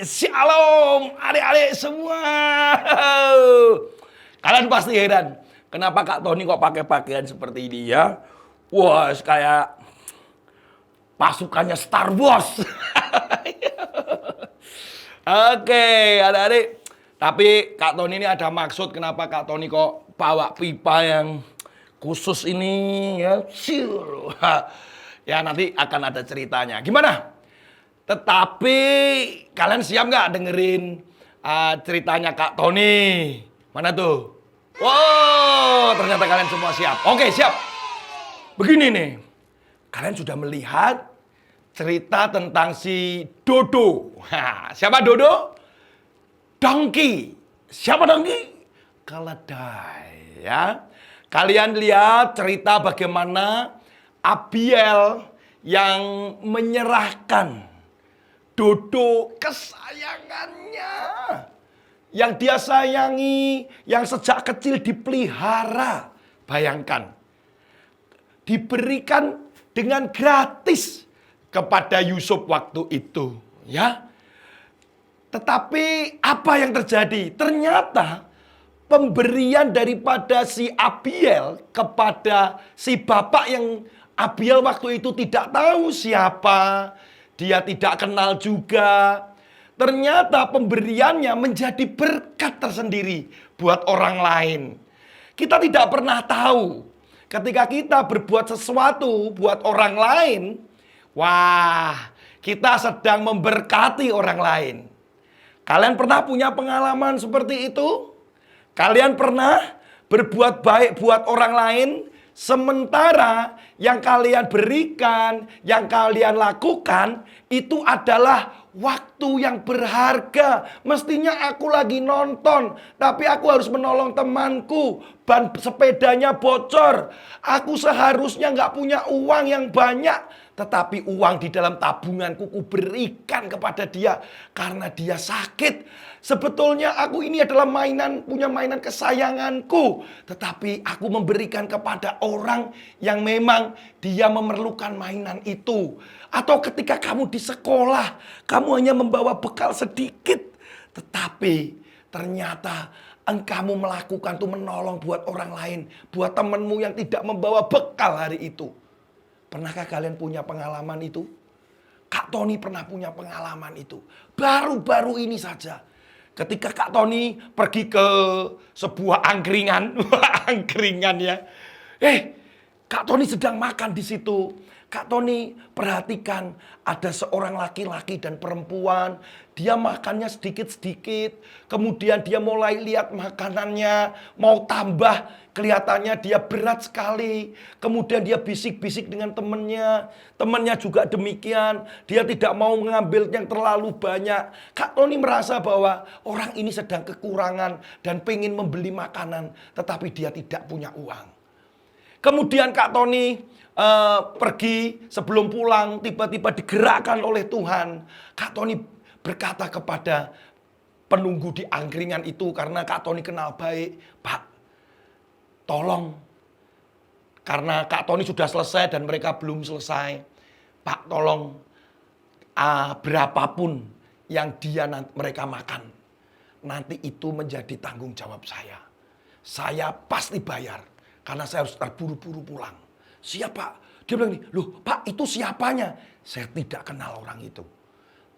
Shalom adik-adik semua. Kalian pasti heran, kenapa Kak Tony kok pakai pakaian seperti ini ya? Wah, kayak pasukannya Star Wars. Oke, adik-adik. Tapi Kak Tony ini ada maksud kenapa Kak Tony kok bawa pipa yang khusus ini ya. Ya nanti akan ada ceritanya. Gimana? Tetapi kalian siap nggak dengerin ceritanya Kak Tony? Mana tuh? Wow, ternyata kalian semua siap. Oke, siap. Begini nih, kalian sudah melihat cerita tentang si Dodo. Siapa Dodo? Donkey. Siapa Donkey? Keledai. Ya. Kalian lihat cerita bagaimana Abiel yang menyerahkan Dodo kesayangannya. Yang dia sayangi, yang sejak kecil dipelihara. Bayangkan. Diberikan dengan gratis kepada Yusuf waktu itu. Ya. Tetapi apa yang terjadi? Ternyata pemberian daripada si Abiel kepada si bapak yang Abiel waktu itu tidak tahu siapa. Dia tidak kenal juga. Ternyata pemberiannya menjadi berkat tersendiri buat orang lain. Kita tidak pernah tahu ketika kita berbuat sesuatu buat orang lain. Wah, kita sedang memberkati orang lain. Kalian pernah punya pengalaman seperti itu? Kalian pernah berbuat baik buat orang lain? Sementara yang kalian berikan, yang kalian lakukan, itu adalah waktu yang berharga. Mestinya aku lagi nonton, tapi aku harus menolong temanku. Ban sepedanya bocor. Aku seharusnya nggak punya uang yang banyak. Tetapi uang di dalam tabunganku kuberikan kepada dia. Karena dia sakit. Sebetulnya aku ini adalah punya mainan kesayanganku. Tetapi aku memberikan kepada orang yang memang dia memerlukan mainan itu. Atau ketika kamu di sekolah, kamu hanya membawa bekal sedikit. Tetapi ternyata kamu melakukan itu menolong buat orang lain. Buat temanmu yang tidak membawa bekal hari itu. Pernahkah kalian punya pengalaman itu? Kak Tony pernah punya pengalaman itu. Baru-baru ini saja. Ketika Kak Tony pergi ke sebuah angkringan. Angkringan ya. Kak Tony sedang makan di situ. Kak Tony perhatikan ada seorang laki-laki dan perempuan. Dia makannya sedikit-sedikit. Kemudian dia mulai lihat makanannya. Mau tambah. Kelihatannya dia berat sekali. Kemudian dia bisik-bisik dengan temannya. Temannya juga demikian. Dia tidak mau mengambil yang terlalu banyak. Kak Tony merasa bahwa orang ini sedang kekurangan. Dan pengen membeli makanan. Tetapi dia tidak punya uang. Kemudian Kak Tony pergi sebelum pulang tiba-tiba digerakkan oleh Tuhan. Kak Tony berkata kepada penunggu di angkringan itu karena Kak Tony kenal baik. Pak, tolong. Karena Kak Tony sudah selesai dan mereka belum selesai. Pak, tolong berapapun yang mereka makan. Nanti itu menjadi tanggung jawab saya. Saya pasti bayar. Karena saya harus terburu-buru pulang. Siapa? Dia bilang, loh Pak itu siapanya? Saya tidak kenal orang itu.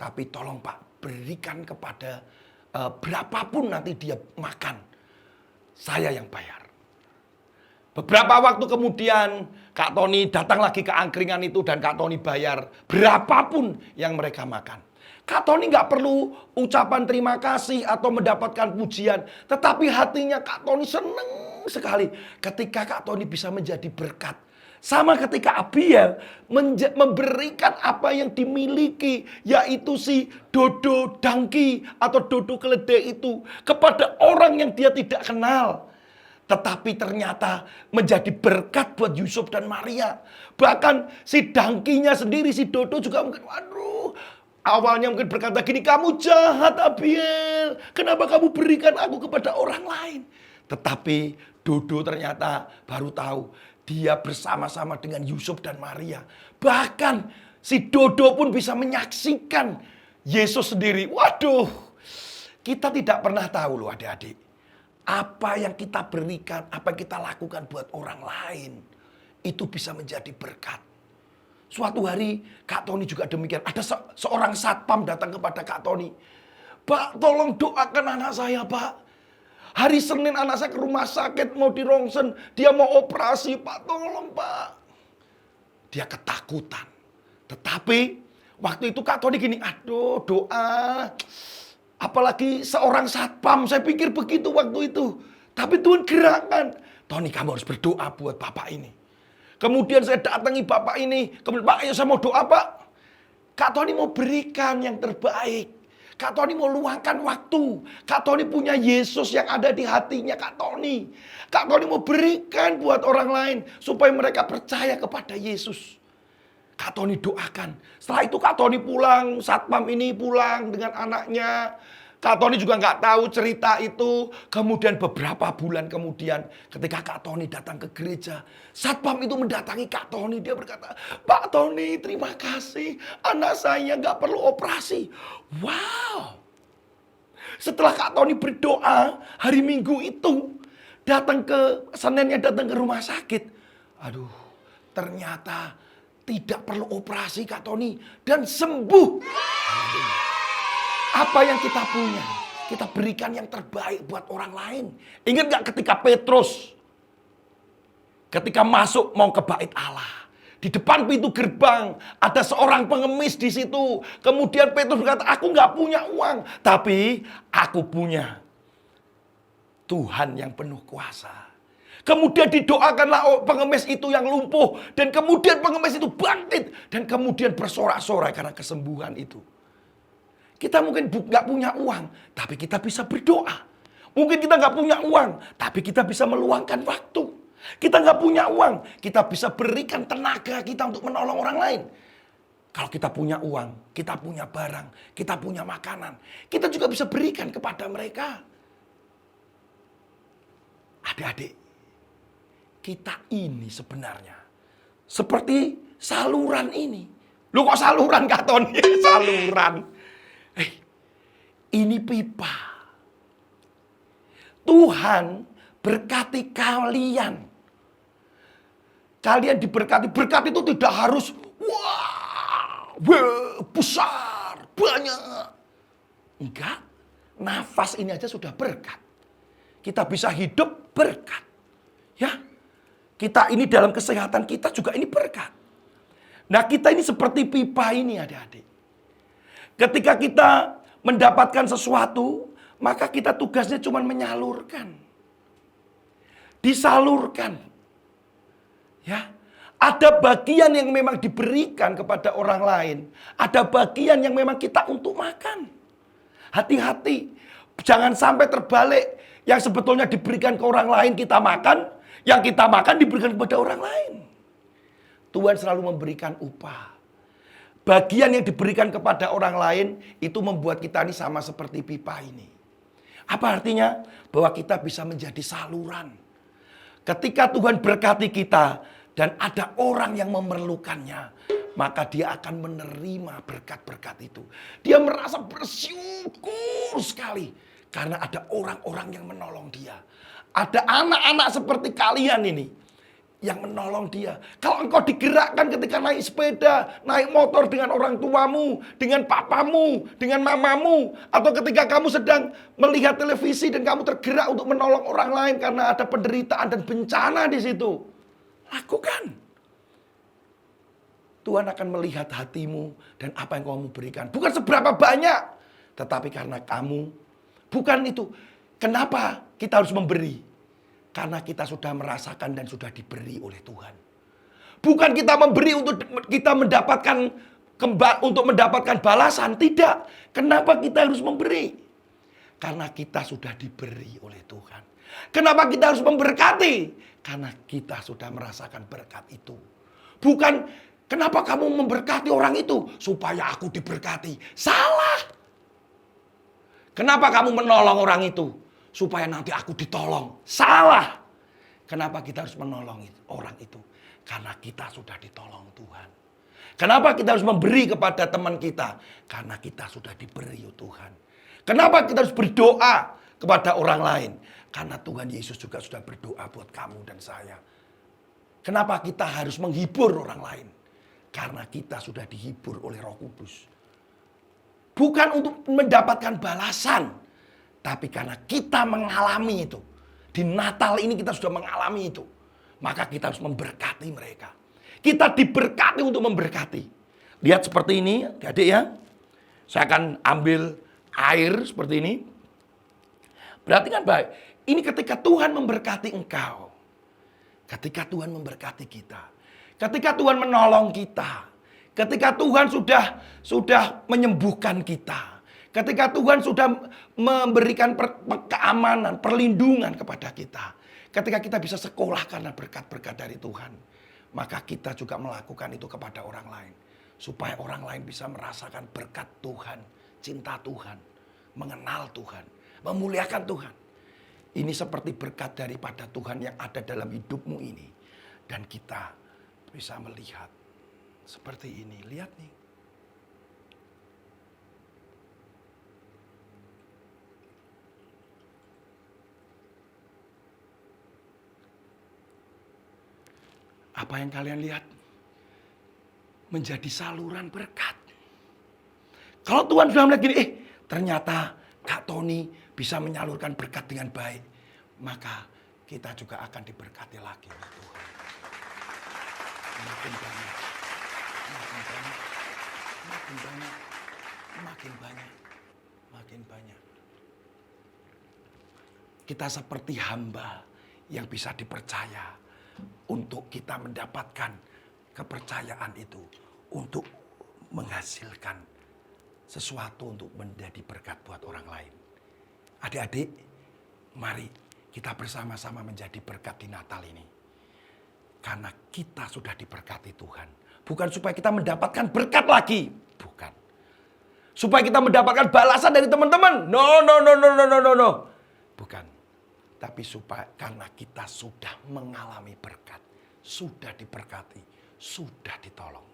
Tapi tolong Pak, berikan kepada berapapun nanti dia makan. Saya yang bayar. Beberapa waktu kemudian Kak Tony datang lagi ke angkringan itu dan Kak Tony bayar berapapun yang mereka makan. Kak Tony nggak perlu ucapan terima kasih atau mendapatkan pujian. Tetapi hatinya Kak Tony seneng sekali ketika Kak Tony bisa menjadi berkat. Sama ketika Abiel memberikan apa yang dimiliki, yaitu si Dodo Donkey atau Dodo keledai itu kepada orang yang dia tidak kenal. Tetapi ternyata menjadi berkat buat Yusuf dan Maria. Bahkan si Donkey-nya sendiri, si Dodo juga mungkin, waduh, awalnya mungkin berkata gini, kamu jahat Abiel, kenapa kamu berikan aku kepada orang lain? Tetapi Dodo ternyata baru tahu dia bersama-sama dengan Yusuf dan Maria. Bahkan si Dodo pun bisa menyaksikan Yesus sendiri. Waduh, kita tidak pernah tahu loh adik-adik. Apa yang kita berikan, apa yang kita lakukan buat orang lain, itu bisa menjadi berkat. Suatu hari Kak Tony juga demikian. Ada seorang satpam datang kepada Kak Tony. Pak, tolong doakan anak saya, Pak. Hari Senin anak saya ke rumah sakit mau dirongsen. Dia mau operasi, Pak. Tolong, Pak. Dia ketakutan. Tetapi waktu itu Kak Tony gini, aduh doa. Apalagi seorang satpam, saya pikir begitu waktu itu. Tapi Tuhan gerakkan. Tony, kamu harus berdoa buat bapak ini. Kemudian saya datangi bapak ini. Kemudian, Pak, ayo saya mau doa, Pak. Kak Tony mau berikan yang terbaik. Kak Tony mau luangkan waktu. Kak Tony punya Yesus yang ada di hatinya Kak Tony. Kak Tony mau berikan buat orang lain. Supaya mereka percaya kepada Yesus. Kak Tony doakan. Setelah itu Kak Tony pulang, satpam ini pulang dengan anaknya. Kak Tony juga nggak tahu cerita itu. Kemudian beberapa bulan kemudian ketika Kak Tony datang ke gereja, satpam itu mendatangi Kak Tony. Dia berkata, Pak Tony, terima kasih. Anak saya nggak perlu operasi. Wow. Setelah Kak Tony berdoa, hari Minggu itu Seninnya datang ke rumah sakit. Aduh, ternyata tidak perlu operasi Kak Tony dan sembuh. Apa yang kita punya, kita berikan yang terbaik buat orang lain. Ingat gak ketika Petrus ketika masuk mau ke bait Allah, di depan pintu gerbang ada seorang pengemis di situ. Kemudian Petrus berkata, aku nggak punya uang, tapi aku punya Tuhan yang penuh kuasa. Kemudian didoakanlah pengemis itu yang lumpuh. Dan kemudian pengemis itu bangkit. Dan kemudian bersorak-sorai karena kesembuhan itu. Kita mungkin nggak punya uang, tapi kita bisa berdoa. Mungkin kita nggak punya uang, tapi kita bisa meluangkan waktu. Kita nggak punya uang, kita bisa berikan tenaga kita untuk menolong orang lain. Kalau kita punya uang, kita punya barang, kita punya makanan, kita juga bisa berikan kepada mereka. Adik-adik, kita ini sebenarnya seperti saluran ini. Lu kok saluran Kak Tony? Saluran. Ini pipa. Tuhan berkati kalian. Kalian diberkati. Berkat itu tidak harus besar, banyak. Enggak. Nafas ini aja sudah berkat. Kita bisa hidup berkat. Ya. Kita ini dalam kesehatan kita juga ini berkat. Nah, kita ini seperti pipa ini adik-adik. Ketika kita mendapatkan sesuatu, maka kita tugasnya cuma menyalurkan. Disalurkan. Ya. Ada bagian yang memang diberikan kepada orang lain. Ada bagian yang memang kita untuk makan. Hati-hati. Jangan sampai terbalik. Yang sebetulnya diberikan ke orang lain kita makan. Yang kita makan diberikan kepada orang lain. Tuhan selalu memberikan upah. Bagian yang diberikan kepada orang lain itu membuat kita ini sama seperti pipa ini. Apa artinya? Bahwa kita bisa menjadi saluran. Ketika Tuhan berkati kita dan ada orang yang memerlukannya, maka dia akan menerima berkat-berkat itu. Dia merasa bersyukur sekali karena ada orang-orang yang menolong dia. Ada anak-anak seperti kalian ini yang menolong dia. Kalau engkau digerakkan ketika naik sepeda, naik motor dengan orang tuamu, dengan papamu, dengan mamamu, atau ketika kamu sedang melihat televisi dan kamu tergerak untuk menolong orang lain karena ada penderitaan dan bencana di situ, lakukan. Tuhan akan melihat hatimu dan apa yang kamu berikan. Bukan seberapa banyak, tetapi karena kamu, bukan itu. Kenapa kita harus memberi? Karena kita sudah merasakan dan sudah diberi oleh Tuhan. Bukan kita memberi untuk kita mendapatkan balasan. Tidak. Kenapa kita harus memberi? Karena kita sudah diberi oleh Tuhan. Kenapa kita harus memberkati? Karena kita sudah merasakan berkat itu. Bukan kenapa kamu memberkati orang itu? Supaya aku diberkati. Salah. Kenapa kamu menolong orang itu? Supaya nanti aku ditolong. Salah. Kenapa kita harus menolong orang itu? Karena kita sudah ditolong Tuhan. Kenapa kita harus memberi kepada teman kita? Karena kita sudah diberi Tuhan. Kenapa kita harus berdoa kepada orang lain? Karena Tuhan Yesus juga sudah berdoa buat kamu dan saya. Kenapa kita harus menghibur orang lain? Karena kita sudah dihibur oleh Roh Kudus. Bukan untuk mendapatkan balasan, tapi karena kita mengalami itu. Di Natal ini kita sudah mengalami itu. Maka kita harus memberkati mereka. Kita diberkati untuk memberkati. Lihat seperti ini, adik ya. Saya akan ambil air seperti ini. Perhatikan baik. Ini ketika Tuhan memberkati engkau. Ketika Tuhan memberkati kita. Ketika Tuhan menolong kita. Ketika Tuhan sudah menyembuhkan kita. Ketika Tuhan sudah memberikan keamanan, perlindungan kepada kita. Ketika kita bisa sekolah karena berkat-berkat dari Tuhan. Maka kita juga melakukan itu kepada orang lain. Supaya orang lain bisa merasakan berkat Tuhan. Cinta Tuhan. Mengenal Tuhan. Memuliakan Tuhan. Ini seperti berkat daripada Tuhan yang ada dalam hidupmu ini. Dan kita bisa melihat seperti ini. Lihat nih. Apa yang kalian lihat? Menjadi saluran berkat. Kalau Tuhan sudah melihat gini, ternyata Kak Tony bisa menyalurkan berkat dengan baik. Maka kita juga akan diberkati lagi oleh Tuhan. Makin banyak, makin banyak, makin banyak, makin banyak, makin banyak. Kita seperti hamba yang bisa dipercaya untuk kita mendapatkan kepercayaan itu. Untuk menghasilkan sesuatu untuk menjadi berkat buat orang lain. Adik-adik, mari kita bersama-sama menjadi berkat di Natal ini. Karena kita sudah diberkati Tuhan. Bukan supaya kita mendapatkan berkat lagi. Bukan. Supaya kita mendapatkan balasan dari teman-teman. No. Bukan. Tapi supaya karena kita sudah mengalami berkat. Sudah diberkati. Sudah ditolong.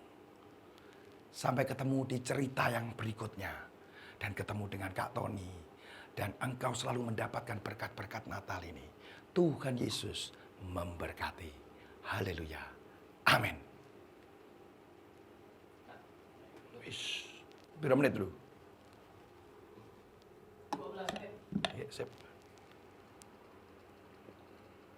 Sampai ketemu di cerita yang berikutnya. Dan ketemu dengan Kak Tony. Dan engkau selalu mendapatkan berkat-berkat Natal ini. Tuhan Yesus memberkati. Haleluya. Amin. Berapa menit dulu? 12 menit. Ya, sip.